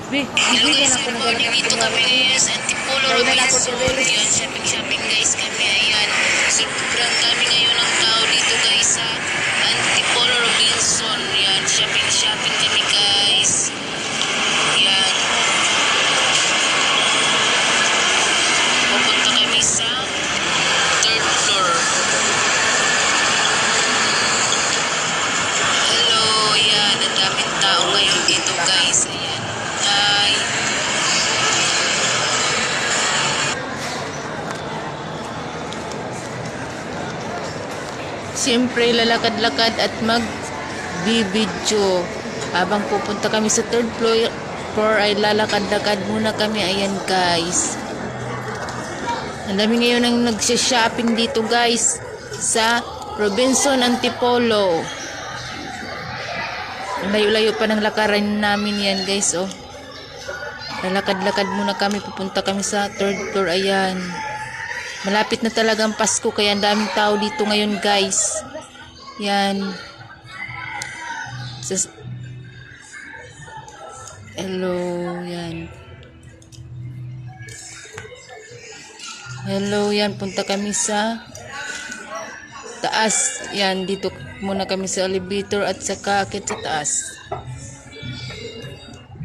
Hello Bibigyan guys, ako good ng morning. ganang Dito kami ngayon sa Antipolo, Kaya na lang ako Robinson. tinulis. Yan, shopping guys kami. Ayan, sobrang dami ngayon ng tao dito guys sa Antipolo, Robinson. Yan, shopping kami guys. Yan, pupunta kami sa third floor. Hello, yan, ang daming tao ngayon dito guys. Ayan, hi. Siyempre, lalakad-lakad at mag-video. Habang pupunta kami sa third floor ay lalakad-lakad muna kami. Ayan guys. Ang dami ngayon ang nagsha-shopping dito guys sa Robinson Antipolo. Ang layo-layo pa ng lakaran namin yan guys. Oh. Lalakad-lakad muna kami. Pupunta kami sa third floor. Ayan. Malapit na talagang Pasko kaya ang daming tao dito ngayon guys. Yan. Hello. Yan. Hello. Yan. Punta kami sa taas. Yan. Dito muna kami sa elevator at saka akit sa taas.